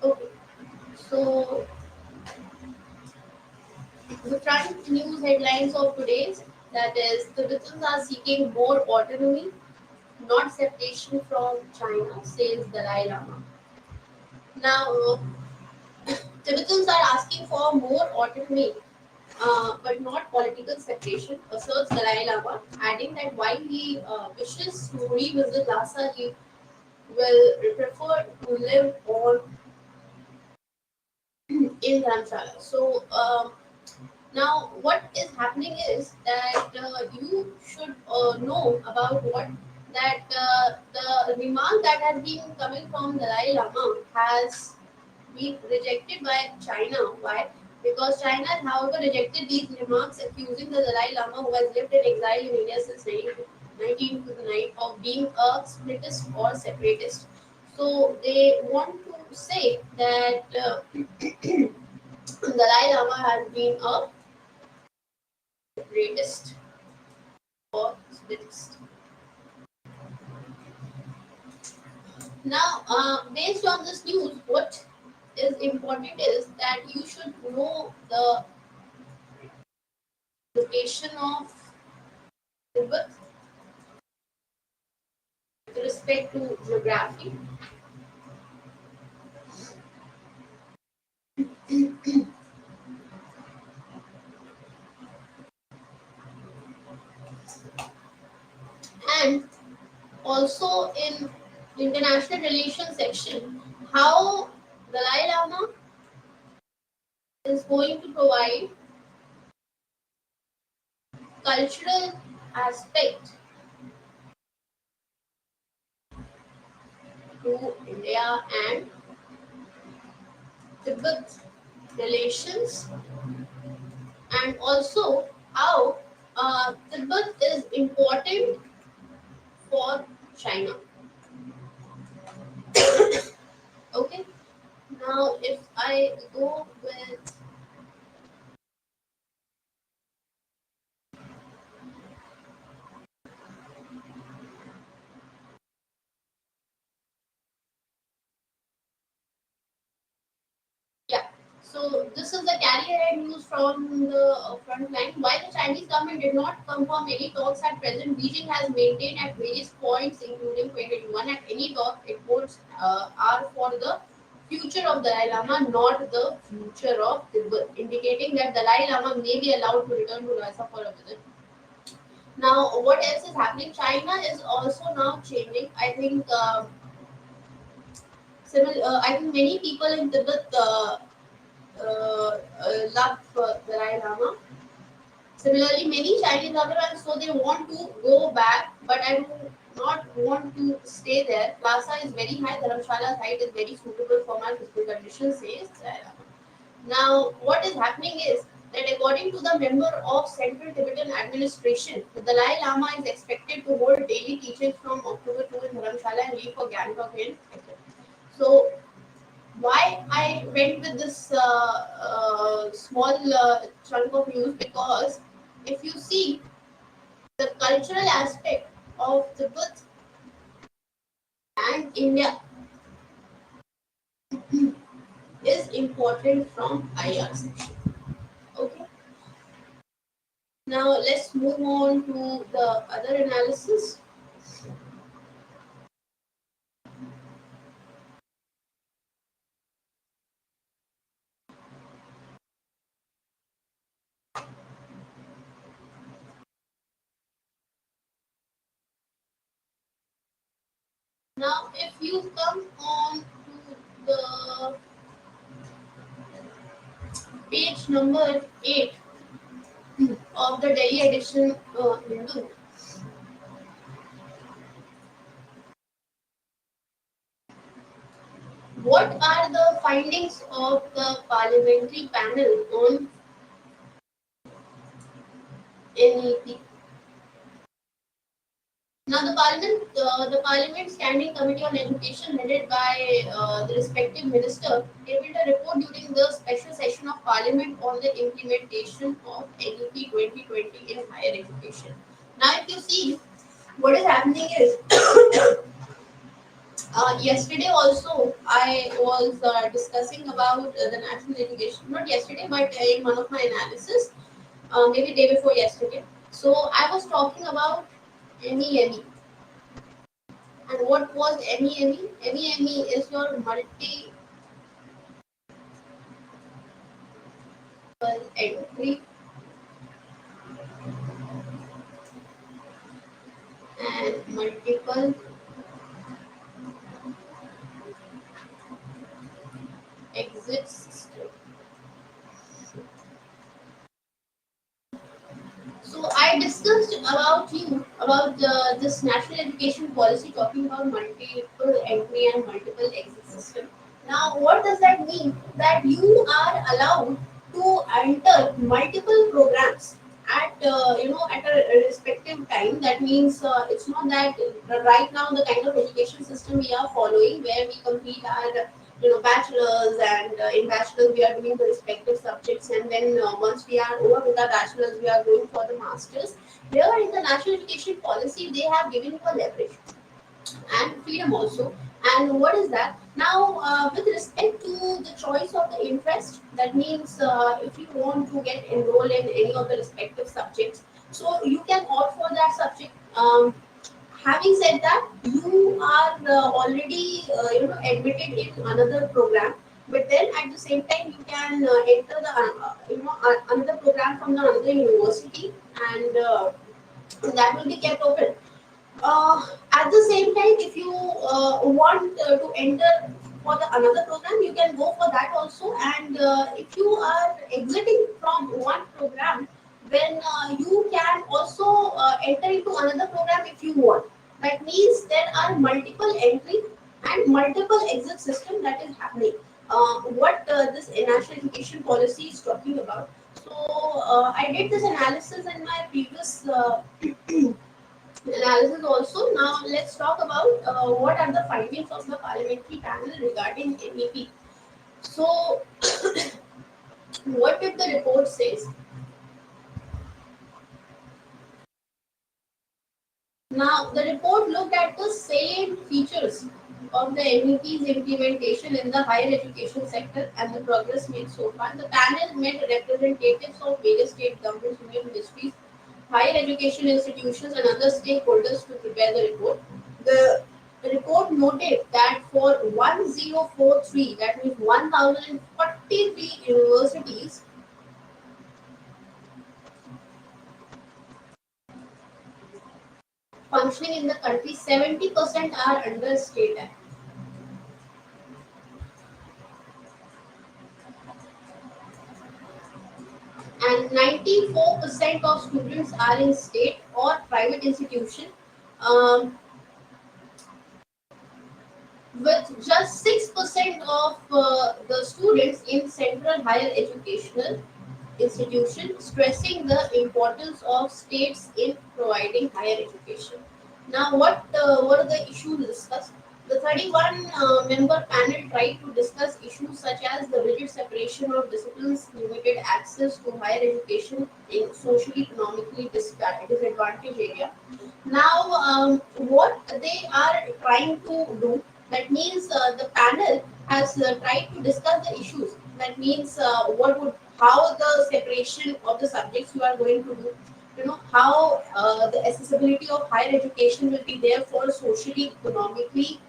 Okay, so the front news headlines of today's, that is, Tibetans are seeking more autonomy, not separation from China, says Dalai Lama. Now, Tibetans are asking for more autonomy, but not political separation, asserts Dalai Lama, adding that while he wishes to revisit Lhasa, he will prefer to live on in Dharamshala. So, now what is happening is that you should know about what that the remark that has been coming from Dalai Lama has been rejected by China. Why? Because China has, however, rejected these remarks, accusing the Dalai Lama, who has lived in exile in India since 1959, of being a splittist or separatist. So they want to say that Dalai Lama has been a separatist or splittist. Now, based on this news, what is important is that you should know the location of Tibet with respect to geography. And also in international relations section, how Dalai Lama is going to provide cultural aspect to India and Tibet relations, and also how Tibet is important for China. Okay, now if I go with, yeah, so this is the carry ahead news from the front line. While the Chinese government did not confirm any talks at present, Beijing has maintained at various points, including 2021, at any talk it holds are for the future of Dalai Lama, not the future of Tibet, indicating that Dalai Lama may be allowed to return to Lhasa for a visit. Now, what else is happening? China is also now changing. I think I think many people in Tibet love Dalai Lama. Similarly, many Chinese governments, so they want to go back, but I do not want to stay there. Lhasa is very high. Dharamshala's height is very suitable for my physical conditions, says Dalai Lama. Now, what is happening is that according to the member of Central Tibetan Administration, the Dalai Lama is expected to hold daily teachings from October 2 in Dharamshala and leave for Gangtok in April. So, why I went with this small chunk of news? Because if you see the cultural aspect of Tibet and India is important from IR section. Okay. Now let's move on to the other analysis. Now, if you come on to the page number 8 of the Delhi edition Hindu, what are the findings of the parliamentary panel on NEP? Now, the Parliament Standing Committee on Education, headed by the respective minister, tabled a report during the special session of Parliament on the implementation of NEP 2020 in higher education. Now, if you see, what is happening is Yesterday also I was discussing about the national education. Not yesterday, but in one of my analysis, maybe day before yesterday. So I was talking about MEME. And what was MEME? MEME is your multiple entry and multiple exit system. So I discussed about this national education policy talking about multiple entry and multiple exit system. Now, what does that mean? That you are allowed to enter multiple programs at at a respective time. That means it's not that right now the kind of education system we are following, where we complete our bachelors, and in bachelors we are doing the respective subjects, and then once we are over with our bachelors we are going for the masters. Here in the national education policy they have given you a leverage and freedom also. And what is that? Now, with respect to the choice of the interest, that means if you want to get enrolled in any of the respective subjects, so you can opt for that subject. Having said that, you are already admitted in another program, but then at the same time you can enter the another program from the another university, and that will be kept open. At the same time, if you want to enter for the another program, you can go for that also. And if you are exiting from one program, then you can also enter into another program if you want. That means there are multiple entry and multiple exit system that is happening. What this national education policy is talking about. So I did this analysis in my previous analysis also. Now let's talk about what are the findings of the parliamentary panel regarding MEP. So what did the report says? Now the report looked at the salient features of the MEP's implementation in the higher education sector and the progress made so far. The panel met representatives of various state governments, union ministries, higher education institutions and other stakeholders to prepare the report. The report noted that for 1043, that means 1043 universities functioning in the country, 70% are under state act, and 94% of students are in state or private institution, um, with just 6% of the students in central higher educational institution, stressing the importance of states in providing higher education. Now, what are the issues discussed? The 31 member panel tried to discuss issues such as the rigid separation of disciplines, limited access to higher education in socially economically disadvantaged area. Now, what they are trying to do, that means the panel has tried to discuss the issues. That means how the separation of the subjects you are going to do. How the accessibility of higher education will be there for socially, economically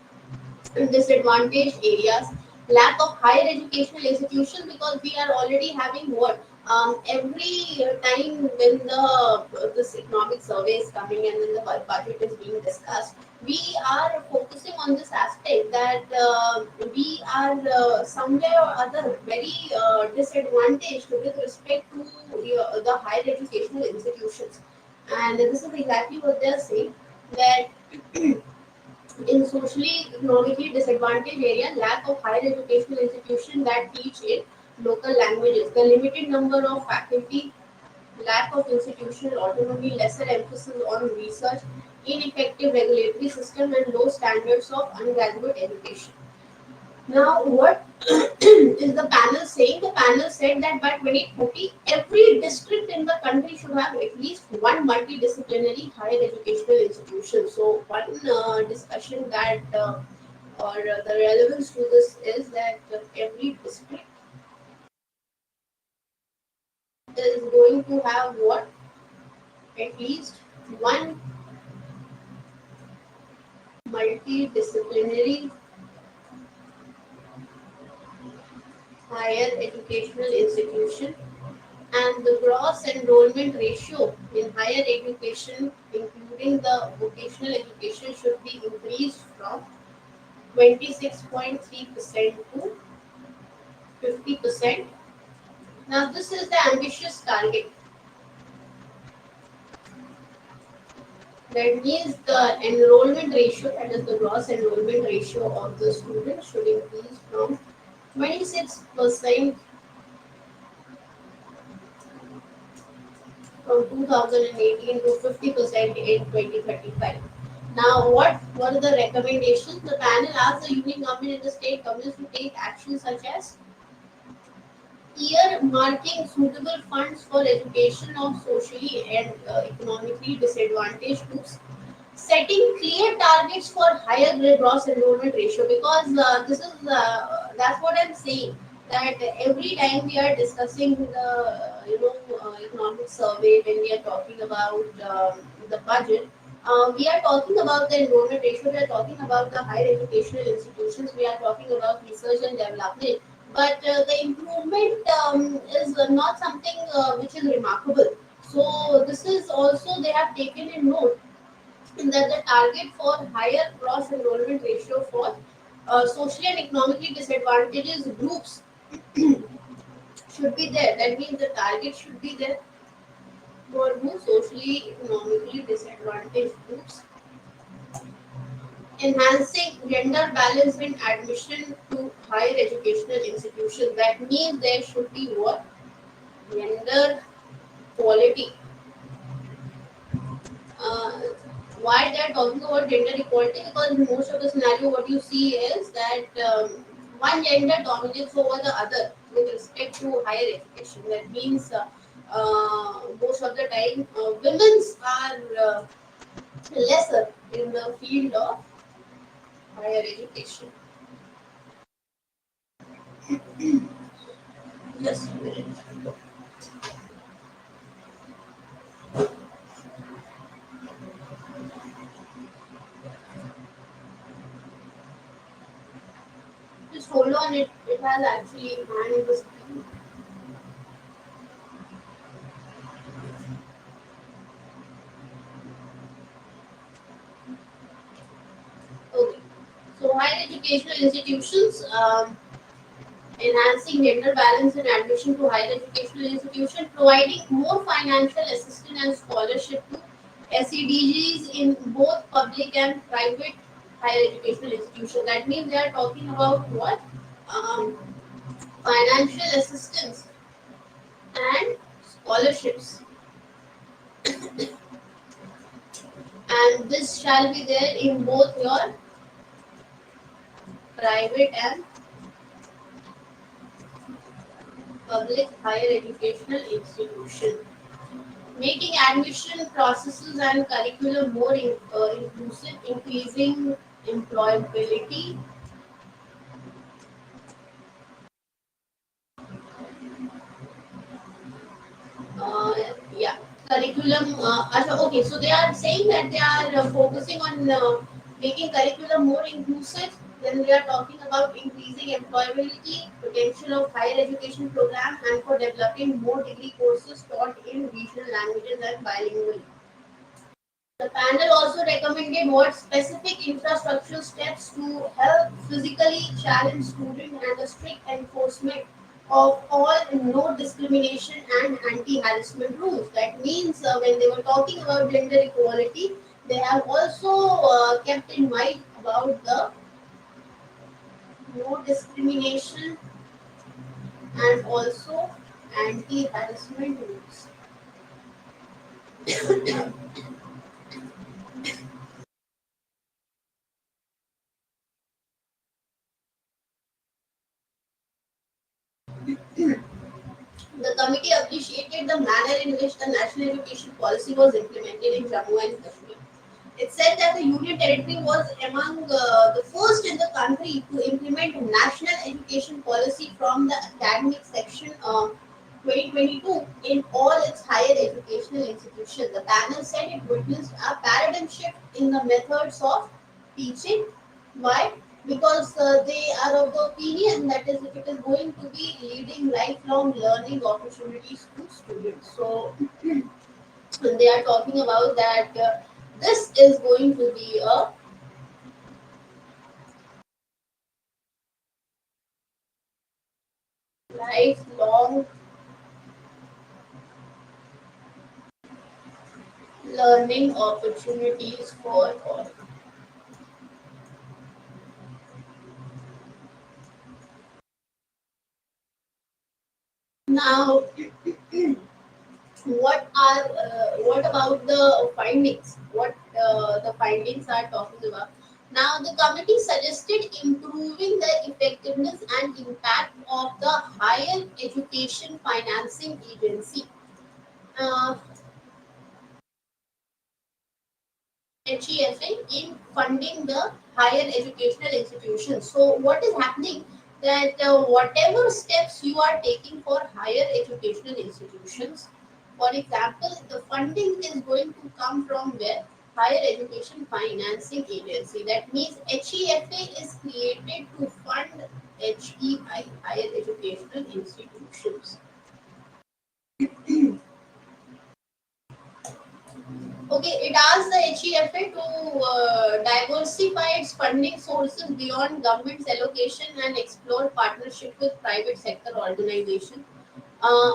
disadvantaged areas, lack of higher educational institutions, because we are already having what every time when this economic survey is coming and when the budget is being discussed, we are focusing on this aspect that we are somewhere or other very disadvantaged with respect to the higher educational institutions, and this is exactly what they are saying, that in socially economically disadvantaged areas, lack of higher educational institutions that teach in local languages, the limited number of faculty, lack of institutional autonomy, lesser emphasis on research, ineffective regulatory system, and low standards of undergraduate education. Now, what is the panel saying? The panel said that by 2030, every district in the country should have at least one multidisciplinary higher educational institution. So, one discussion that or the relevance to this is that every district is going to have what? At least one multidisciplinary higher educational institution, and the gross enrollment ratio in higher education, including the vocational education, should be increased from 26.3% to 50%. Now, this is the ambitious target. That means the enrollment ratio, that is the gross enrollment ratio of the students, should increase from 26% from 2018 to 50% in 2035. Now, what were the recommendations? The panel asked the union government and the state governments to take actions such as earmarking suitable funds for education of socially and economically disadvantaged groups, setting clear targets for higher gross enrollment ratio, because this is that's what I'm saying, that every time we are discussing the economic survey, when we are talking about the budget, we are talking about the enrollment ratio, we are talking about the higher educational institutions, we are talking about research and development, but the improvement is not something which is remarkable. So this is also they have taken in note that the target for higher gross enrollment ratio for socially and economically disadvantaged groups should be there. That means the target should be there for more socially economically disadvantaged groups. Enhancing gender balance in admission to higher educational institutions. That means there should be what? Gender equality. uh, why they are talking about gender equality? Because in most of the scenario what you see is that one gender dominates over the other with respect to higher education. That means most of the time women's are lesser in the field of higher education. Just a minute. Just hold on, it has actually man in the screen. Okay. So higher educational institutions, enhancing gender balance in admission to higher educational institutions, providing more financial assistance and scholarship to SEDGs in both public and private higher educational institutions. That means they are talking about what? Um, Financial assistance and scholarships. And this shall be there in both your private and public higher educational institution. Making admission processes and curriculum more inclusive, increasing employability. Uh, yeah, curriculum. Okay, so they are saying that they are focusing on making curriculum more inclusive. Then they are talking about increasing employability, potential of higher education program, and for developing more degree courses taught in regional languages and bilingual. The panel also recommended what specific infrastructural steps to help physically challenged students and the strict enforcement of all no discrimination and anti-harassment rules. That means when they were talking about gender equality, they have also kept in mind about the no discrimination and also anti-harassment rules. The committee appreciated the manner in which the national education policy was implemented in Jammu and Kashmir. It said that the Union Territory was among the first in the country to implement national education policy from the academic section 2022 in all its higher educational institutions. The panel said it witnessed a paradigm shift in the methods of teaching. Why? Because they are of the opinion that is if it is going to be leading lifelong learning opportunities to students. So they are talking about that this is going to be a lifelong learning opportunities for all. Now, what about the findings? What the findings are talking about? Now, the committee suggested improving the effectiveness and impact of the higher education financing agency. Uh, HEFA in funding the higher educational institutions. So, what is happening that whatever steps you are taking for higher educational institutions, for example, the funding is going to come from where? Higher Education Financing Agency. That means HEFA is created to fund HEI, higher educational institutions. Okay, it asks the HEFA to diversify its funding sources beyond government's allocation and explore partnership with private sector organizations, uh,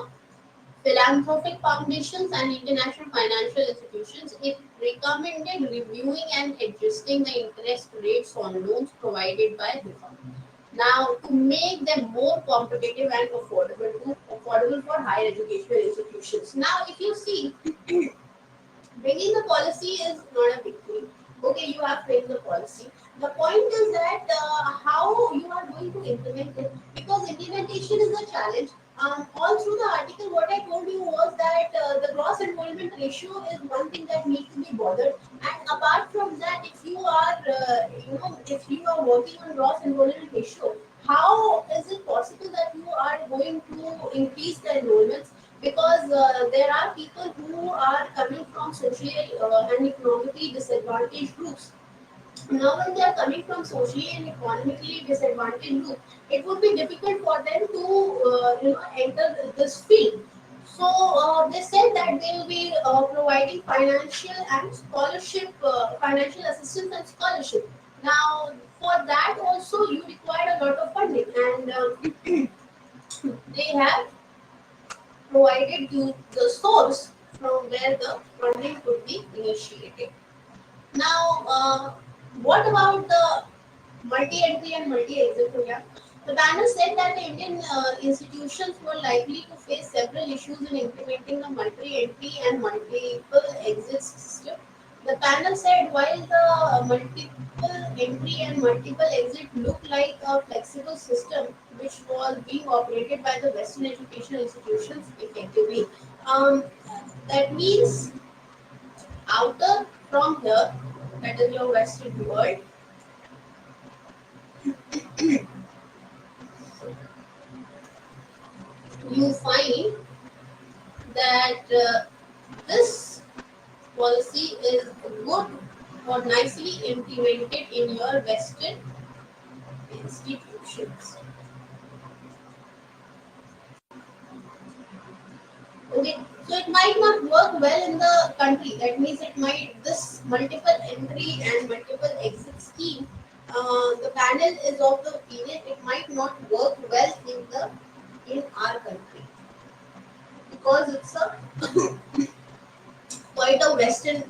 philanthropic foundations, and international financial institutions. It recommended reviewing and adjusting the interest rates on loans provided by the firm. Now, to make them more competitive and affordable for higher educational institutions. Now, if you see, bringing the policy is not a big deal. Okay, you have framed the policy. The point is that how you are going to implement it, because implementation is a challenge. All through the article, what I told you was that the gross enrollment ratio is one thing that needs to be bothered. And apart from that, if you are working on gross enrollment ratio, how is it possible that you are going to increase the enrollments? Because there are people who are coming from socially and economically disadvantaged groups. Now, when they are coming from socially and economically disadvantaged groups, it would be difficult for them to enter this field. So they said that they will be providing financial assistance and scholarship. Now, for that also you require a lot of funding, and they have provided you the source from where the funding could be initiated. Now, what about the multi-entry and multi-exit program? The panel said that the Indian institutions were likely to face several issues in implementing the multi-entry and multiple exit system. The panel said while the multiple entry and multiple exit looked like a flexible system which was being operated by the Western educational institutions effectively, um, that means outer from here, that is your Western world, you find that this policy is good or nicely implemented in your Western institutions. Okay, so it might not work well in the country. That means it might this multiple entry and multiple exit scheme. The panel is of the opinion it might not work well in our country because it's a quite a Western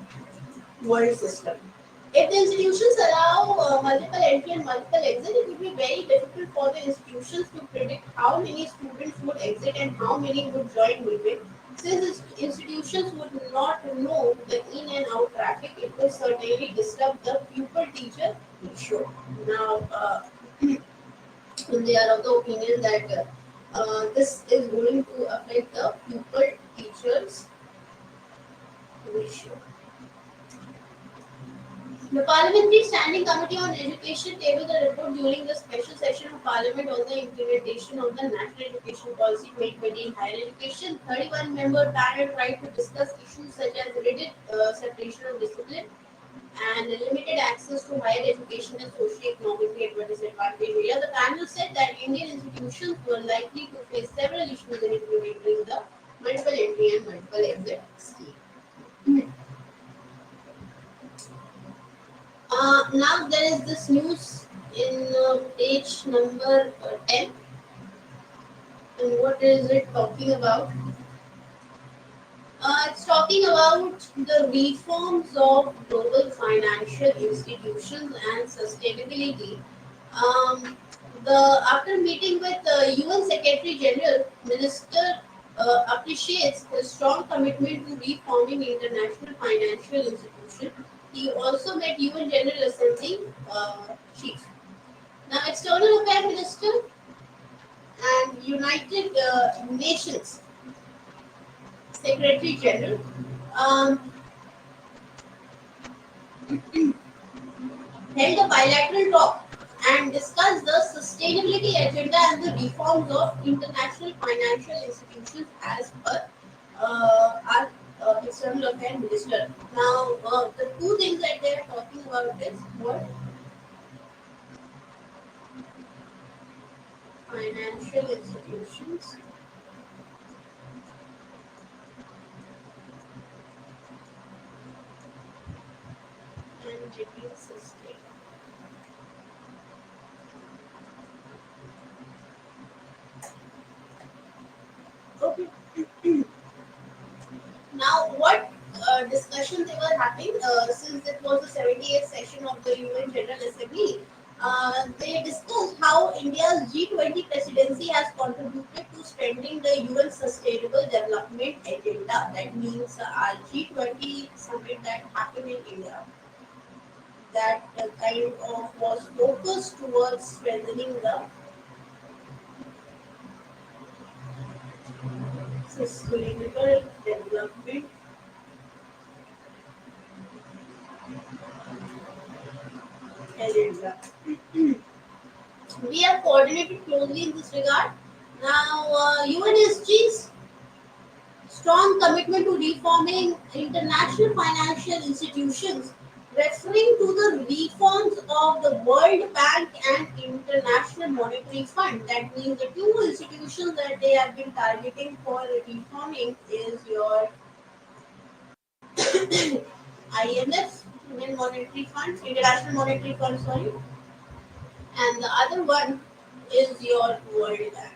world system. If the institutions allow multiple entry and multiple exit, it would be very difficult for the institutions to predict how many students would exit and how many would join midway. Since institutions would not know the in and out traffic, it will certainly disrupt the pupil-teacher ratio. Now, they are of the opinion that this is going to affect the pupil-teachers ratio. The Parliamentary Standing Committee on Education tabled the report during the special session of Parliament on the implementation of the National Education Policy 2020 in higher education. 31-member panel tried to discuss issues such as rigid separation of discipline and limited access to higher education and socio-economically disadvantaged areas. The panel said that Indian institutions were likely to face several issues in implementing the multiple entry and multiple exit scheme. Now there is this news in page number 10, and what is it talking about? It's talking about the reforms of global financial institutions and sustainability. Um, after meeting with the UN Secretary General, Minister appreciates the strong commitment to reforming international financial institutions. He also met UN General Assembly chief. Now, External Affairs Minister and United Nations Secretary General um, held a bilateral talk and discussed the sustainability agenda and the reforms of international financial institutions as per our External Affairs Minister. Now, the two things that they are talking about is what financial institutions and getting sustained. Okay. Now, what discussion they were having since it was the 78th session of the UN General Assembly? They discussed how India's G20 presidency has contributed to strengthening the UN Sustainable Development Agenda. That means our G20 summit that happened in India, that kind of was focused towards strengthening the sustainable development agenda. We have coordinated closely in this regard. Now, UNSG's strong commitment to reforming international financial institutions, referring to the reforms of the World Bank and International Monetary Fund. That means the two institutions that they have been targeting for reforming is your IMF, Indian Monetary Fund, International Monetary Fund, sorry, and the other one is your World Bank.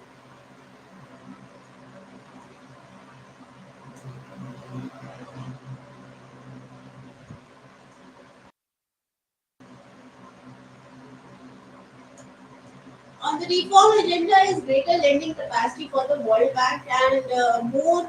On the reform agenda is greater lending capacity for the World Bank and more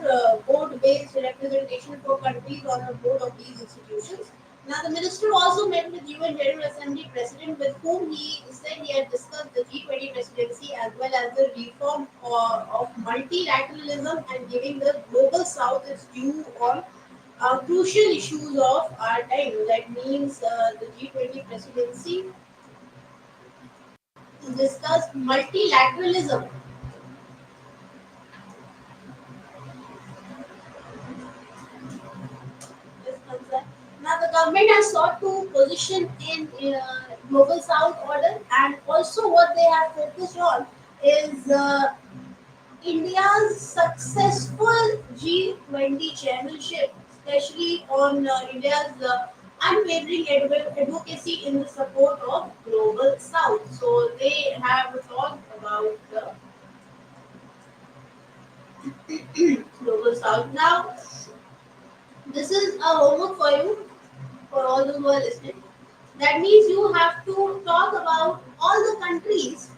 board-based representation for countries on the board of these institutions. Now, the minister also met with UN General Assembly President, with whom he said he had discussed the G20 presidency as well as the reform of multilateralism and giving the global South its due on crucial issues of our time. That means the G20 presidency discussed multilateralism is concerned. Now, the government has sought to position in global south order, and also what they have focused on is India's successful G20 chairmanship, especially on India's unwavering advocacy in the support of global south. So they have talked about the global south. Now, this is a homework for you, for all those who are listening. That means you have to talk about all the countries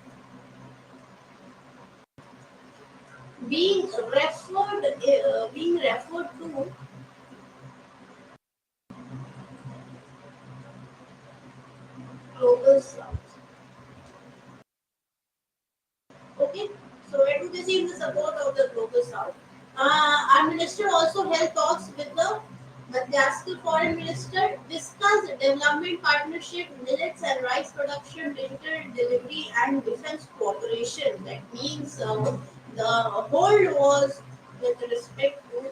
being referred to global south. Okay, so advocacy in the support of the global south. Our minister also held talks with the Madagascar Foreign Minister discussed development partnership, millets and rice production, digital delivery, and defense cooperation. That means the hold was with respect to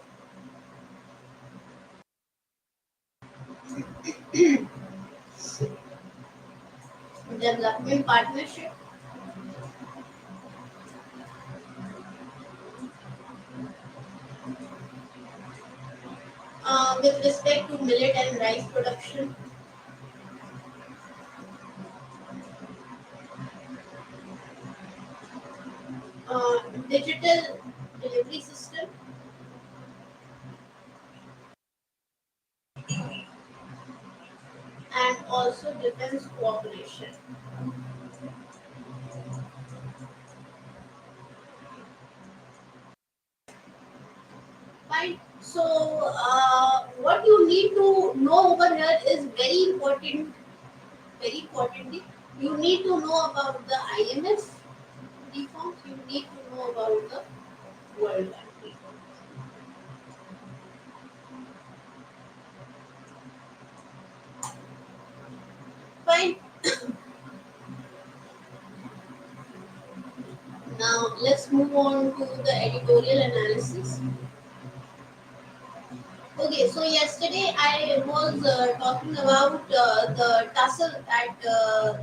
development partnership, with respect to millet and rice production, digital delivery system, and also defense cooperation. Fine. So, what you need to know over here is very important. Very importantly, you need to know about the IMF reforms. You need to know about the World Bank reforms. Fine. Now let's move on to the editorial analysis. Okay, so yesterday I was talking about the tussle that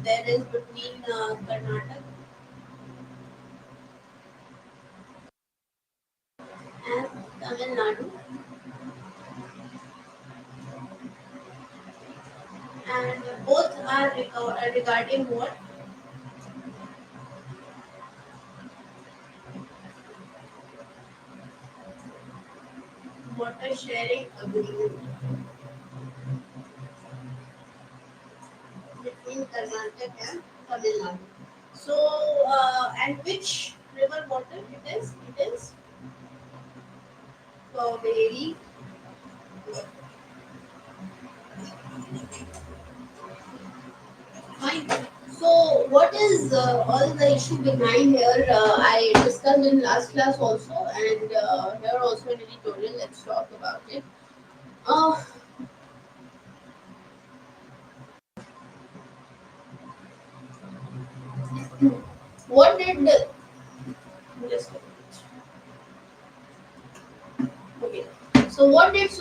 there is between Karnataka and Tamil Nadu, and both are regarding what water sharing agreement between Karnataka and Tamil Nadu. So, and which river water it is? It is Cauvery. Fine. So, what is all the issue behind here? I discussed in last class also, and here also in editorial. Let's talk about it. Uh, what did just okay? So, what did the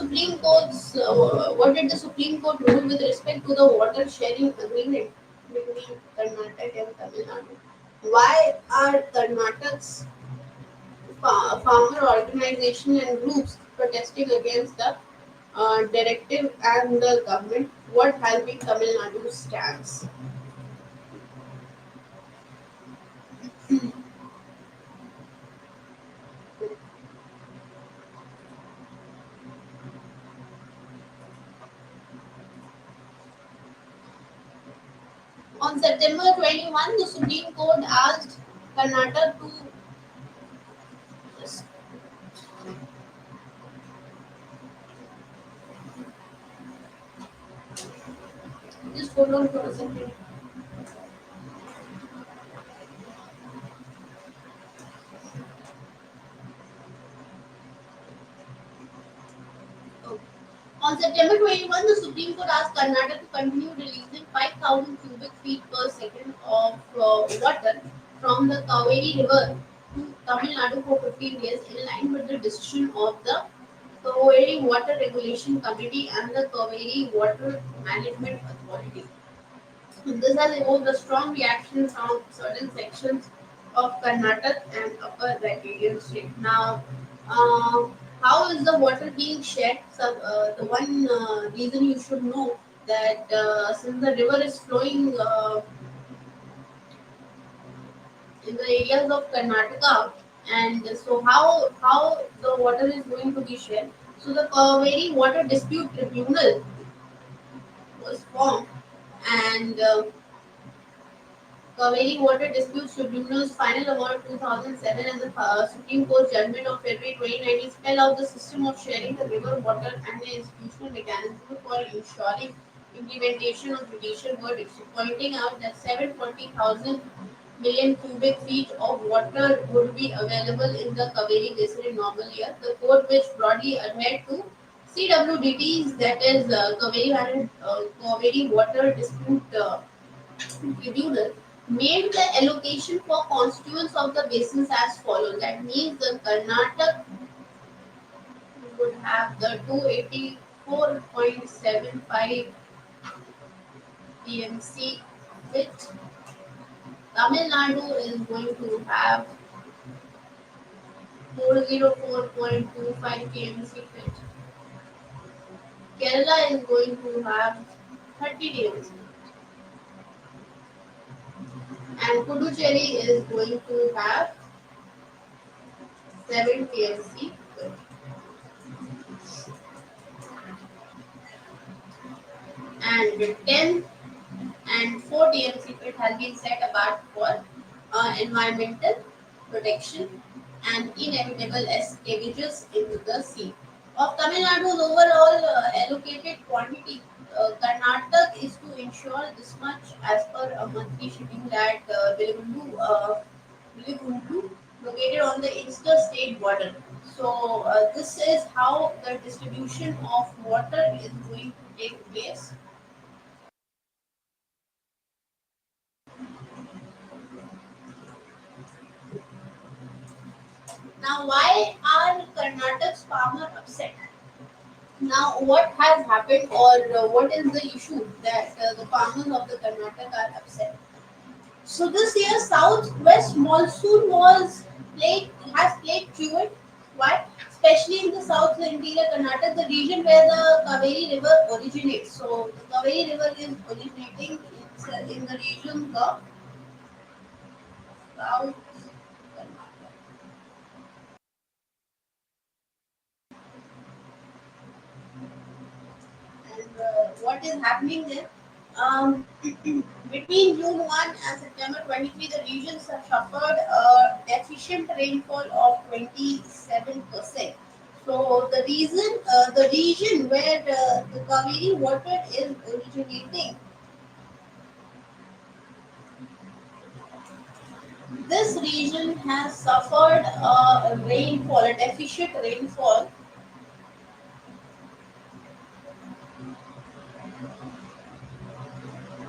Supreme Court rule with respect to the water sharing agreement between Karnataka and Tamil Nadu? Why are Karnataka's farmer organization and groups protesting against the directive and the government? What has been Tamil Nadu's stance? On September 21, the Supreme Court asked Karnataka to just, just hold on for a second. Okay. On September 21, the Supreme Court asked Karnataka to continue releasing 5,000 cubic feet per second of water from the Cauvery River to Tamil Nadu for 15 days in line with the decision of the Cauvery Water Regulation Committee and the Cauvery Water Management Authority. This has evoked a strong reaction from certain sections of Karnataka and upper Ragadian state. Now, uh, how is the water being shared? So, the one reason you should know that since the river is flowing in the areas of Karnataka, and so how the water is going to be shared? So the Cauvery Water Dispute Tribunal was formed, and Cauvery Water Dispute Tribunal's final award 2007 and the Supreme Court judgment of February 2019 spell out the system of sharing the river water and the institutional mechanism for ensuring implementation of judicial verdicts, pointing out that 740,000 million cubic feet of water would be available in the Cauvery Basin in normal year. The court, which broadly adhered to CWDTs, that is Cauvery Water Dispute Tribunal, made the allocation for constituents of the basins as follows. That means the Karnataka would have the 284.75 TMC, which Tamil Nadu is going to have 404.25 TMC, which Kerala is going to have 30 TMC, and Puducherry is going to have 7 TMC, and 10 and 4 TMC pit has been set apart for environmental protection and inevitable escavages into the sea. Of Tamil Nadu's overall allocated quantity, Karnataka is to ensure this much as per a monthly shipping at Biligundu, located on the interstate border. So, this is how the distribution of water is going to take place. Now, why are Karnataka's farmer upset? Now, what has happened, or what is the issue that the farmers of the Karnataka are upset? So this year, southwest monsoon has played truant. Why? Especially in the south interior Karnataka, the region where the Cauvery River originates. So the Cauvery River is originating in the region of south Karnataka. And what is happening there? Um, Between June 1 and September 23, the regions have suffered a deficient rainfall of 27%. So the region where the Kaveri water is originating, this region has suffered a deficient rainfall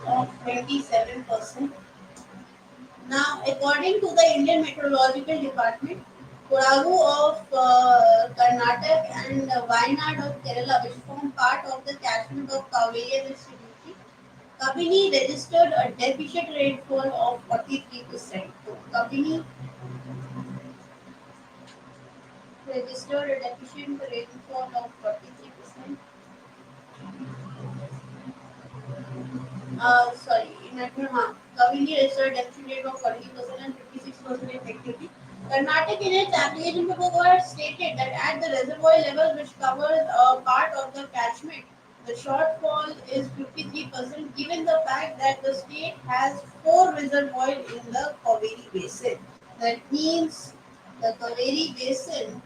of 27%. Now, according to the Indian Meteorological Department, Kodagu of Karnataka and Wayanad of Kerala, which form part of the catchment of Cauvery distribution, Kabini registered a deficient rainfall of 43%. So, Kabini registered a deficient rainfall of 43%. Sorry, in Admirma, Kavili registered deficit rate of 40% and 56% effectively. Karnataka in its application paperwork stated that at the reservoir level, which covers a part of the catchment, the shortfall is 53% given the fact that the state has four reservoirs in the Cauvery Basin. That means the Cauvery Basin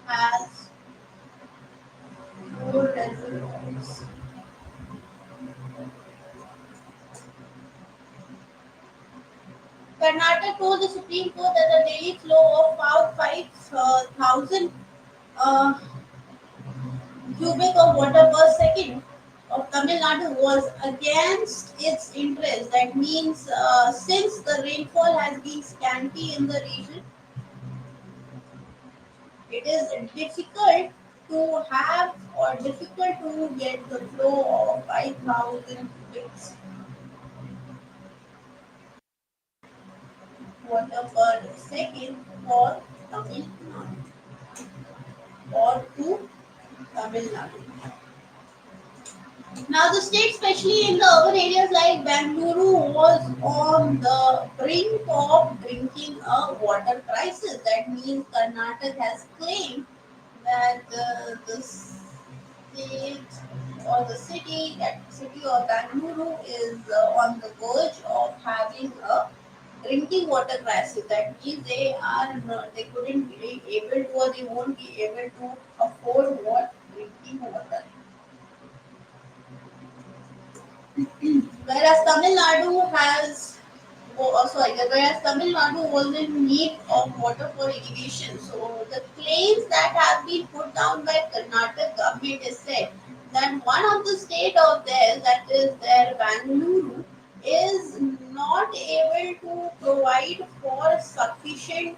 has four reservoirs. Karnataka told the Supreme Court that the daily flow of about 5,000 uh, cubic of water per second of Tamil Nadu was against its interest. That means, since the rainfall has been scanty in the region, it is difficult to have or difficult to get the flow of 5,000 cubics water per second for Tamil Nadu or to Tamil Nadu. Now, the state, especially in the urban areas like Bangalore, was on the brink of drinking a water crisis. That means Karnataka has claimed that the state or the city, that city of Bangalore, is on the verge of having a drinking water crisis. That means they couldn't be able to, or they won't be able to afford what drinking water. Whereas Tamil Nadu has, whereas Tamil Nadu was in need of water for irrigation. So the claims that have been put down by Karnataka government is said that one of the state of theirs, that is their Bangalore, is not able to provide for sufficient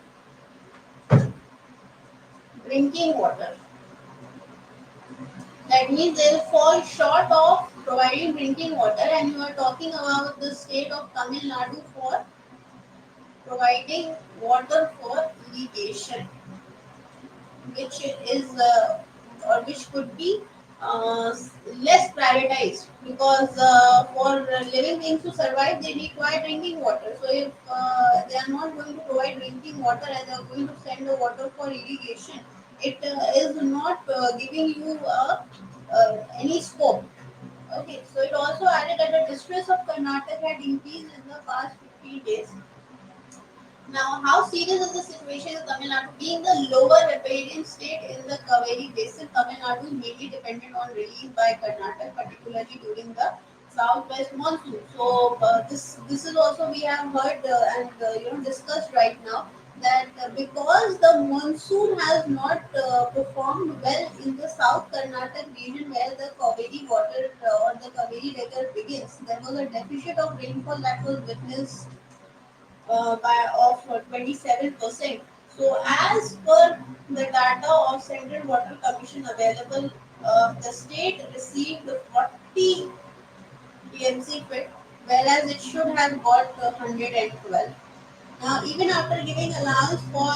drinking water. That means they'll fall short of providing drinking water, and you are talking about the state of Tamil Nadu for providing water for irrigation, which is or which could be less prioritized because for living beings to survive they require drinking water. So if they are not going to provide drinking water and they are going to send the water for irrigation, it is not giving you any scope. Okay, so it also added that the distress of Karnataka had increased in the past 15 days. Now, how serious is the situation in Tamil Nadu? Being the lower riparian state in the Cauvery Basin, Tamil Nadu is mainly dependent on relief by Karnataka, particularly during the southwest monsoon. So, this is also we have heard and discussed right now that because the monsoon has not performed well in the South Karnataka region where the Cauvery water or the Cauvery river begins, there was a deficit of rainfall that was witnessed by of 27%. So, as per the data of Central Water Commission available, the state received 40 TMC fit, whereas it should have got 112. Now, even after giving allowance for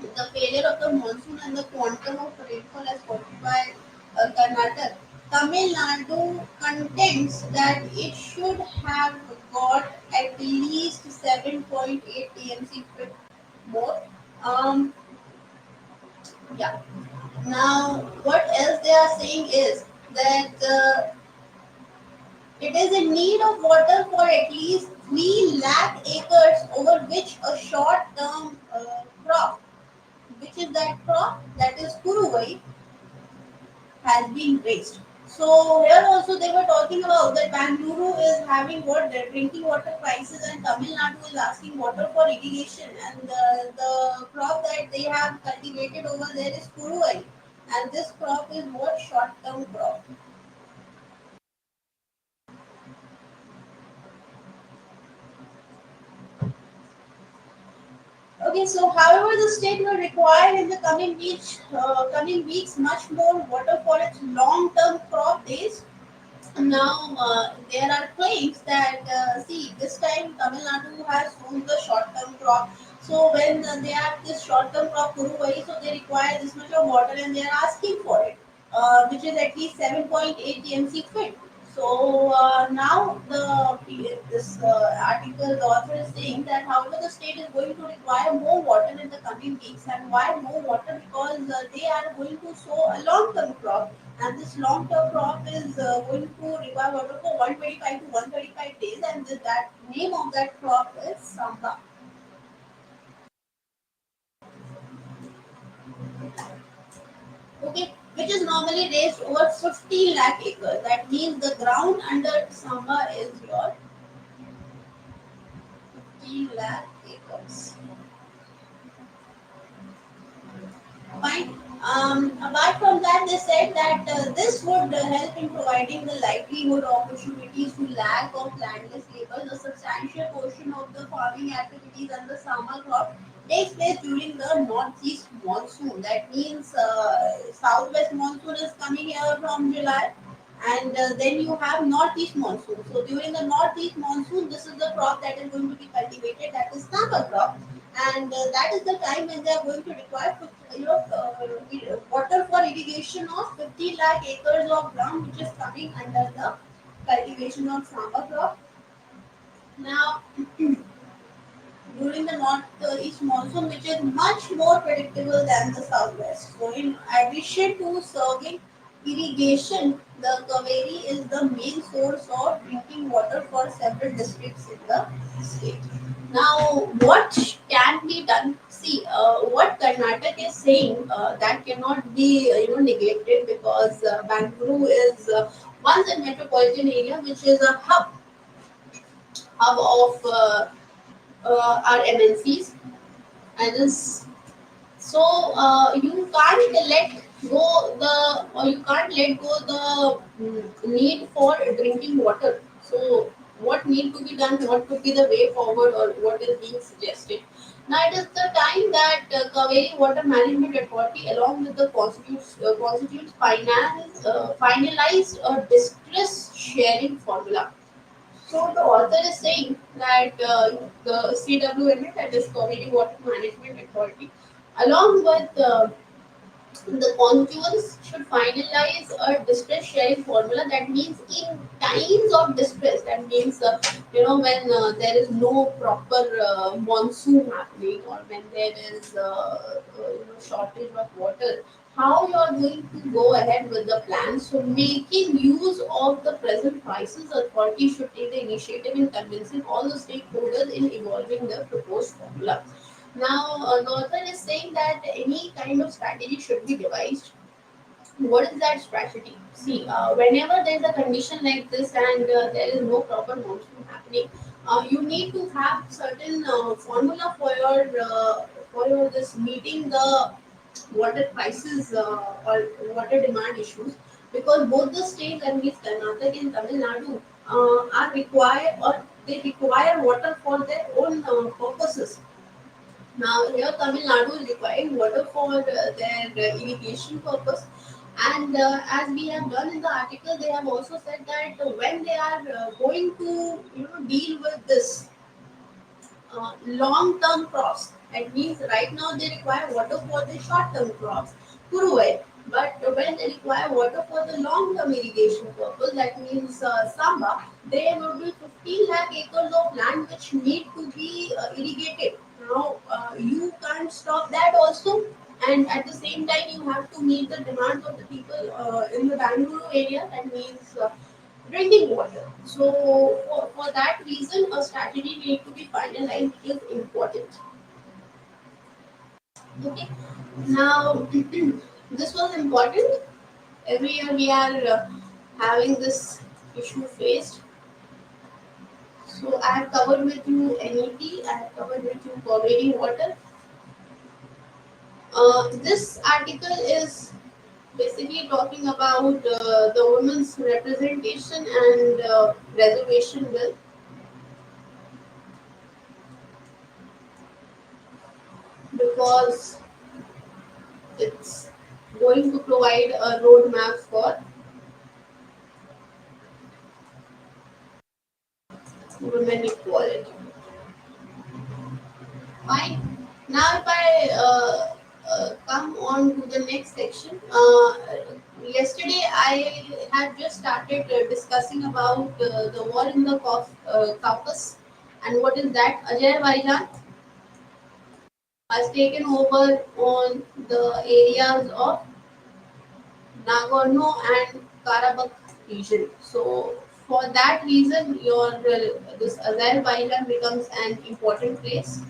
the failure of the monsoon and the quantum of rainfall as quoted by Karnataka, Tamil Nadu contends that it should have got at least 7.8 TMC fit more. Um, yeah. Now, what else they are saying is that it is in need of water for at least 3 lakh acres over which a short term crop, which is that crop that is Kuruvai, has been raised. So here also they were talking about that Bangalore is having what the drinking water crisis and Tamil Nadu is asking water for irrigation, and the crop that they have cultivated over there is Kuruvai, and this crop is what short term crop. Okay, so however, the state will require in the coming weeks much more water for its long-term crop days. Now, there are claims that see this time Tamil Nadu has sown the short-term crop. So when they have this short-term crop Kuruvai, so they require this much of water and they are asking for it, which is at least 7.8 TMC fit. So now this article, the author is saying that however the state is going to require more water in the coming weeks, and why more water? Because they are going to sow a long-term crop, and this long-term crop is going to require water for 125 to 135 days, and that name of that crop is samba. Okay, which is normally raised over 15 lakh acres. That means the ground under samba is your 15 lakh acres. Fine. Apart from that, they said that this would help in providing the livelihood opportunities to lack of landless laborers. A substantial portion of the farming activities and the summer crop takes place during the northeast monsoon. That means southwest monsoon is coming here from July, and then you have northeast monsoon. So during the northeast monsoon, this is the crop that is going to be cultivated. That is summer crop, and that is the time when they are going to require water for irrigation of 50 lakh acres of ground, which is coming under the cultivation of summer crop. Now, during the northeast monsoon, which is much more predictable than the southwest. So, in addition to serving irrigation, the Cauvery is the main source of drinking water for several districts in the state. Now, what can be done? See, what Karnataka is saying that cannot be neglected because Bangalore is One's a metropolitan area, which is a hub of our MNCs, and is so you can't let you can't let go the need for drinking water. So what need to be done? What could be the way forward, or what is being suggested? Now it is the time that Cauvery Water Management Authority, along with the constitutes finalized a distress sharing formula. So the author is saying that the CWMA, that is Cauvery Water Management Authority, along with the contours should finalize a distress sharing formula. That means in times of distress, that means when there is no proper monsoon happening, or when there is shortage of water, how you are going to go ahead with the plan. So making use of the present crisis, authority should take the initiative in convincing all the stakeholders in evolving the proposed formula. Now, the author is saying that any kind of strategy should be devised. What is that strategy? See, whenever there is a condition like this and there is no proper monsoon happening, you need to have certain formula for your this meeting the water crisis or water demand issues, because both the states, and means Karnataka and Tamil Nadu, are required, or they require water for their own purposes. Now, here Tamil Nadu is requiring water for their irrigation purpose, and as we have done in the article, they have also said that when they are going to deal with this long-term crops, that means right now they require water for the short-term crops, Kuruai. But when they require water for the long-term irrigation purpose, that means Samba, there will be 15 lakh acres of land which need to be irrigated. Now, you can't stop that also, and at the same time, you have to meet the demands of the people in the Bangalore area. That means drinking water. So, for that reason, a strategy need to be finalized is important. Okay. Now, this was important. Every year we are having this issue faced. So I have covered with you NEP, I have covered with you Cauvery Water. This article is basically talking about the women's representation and reservation bill, because it's going to provide a roadmap for women equality. Fine. Now, if I come on to the next section, yesterday I had just started discussing about the war in the Caucasus, and what is that? Azerbaijan has taken over on the areas of Nagorno and Karabakh region. So, for that reason, your this Azerbaijan becomes an important place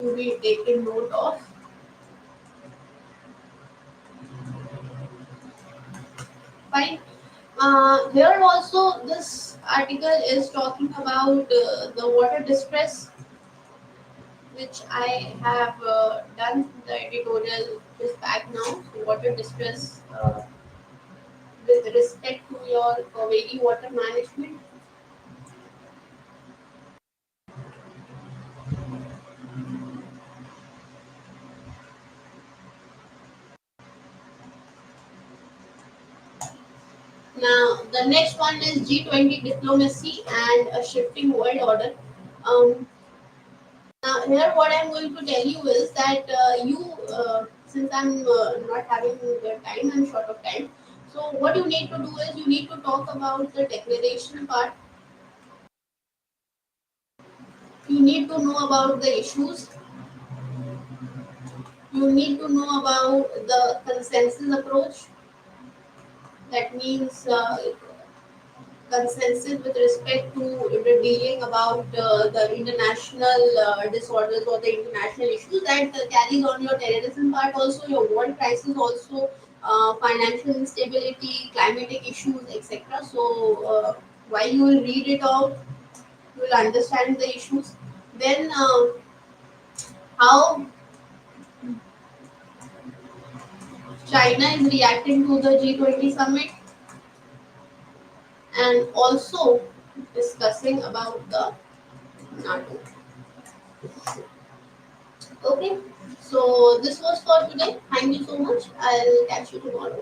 to be taken note of. Fine. Here also, this article is talking about the water distress, which I have done the editorial just back now. So water distress with respect to your Cauvery water management. Now, the next one is G20 diplomacy and a shifting world order. Um, Now, here what I'm going to tell you is that since I'm not having the time, I'm short of time. So, what you need to do is you need to talk about the declaration part. You need to know about the issues. You need to know about the consensus approach. That means consensus with respect to the dealing about the international disorders or the international issues, that carries on your terrorism part also, your world crisis also, financial instability, climatic issues, etc. So while you will read it out, you will understand the issues. Then how China is reacting to the G20 summit, and also discussing about the NATO. Okay, so this was for today. Thank you so much. I'll catch you tomorrow.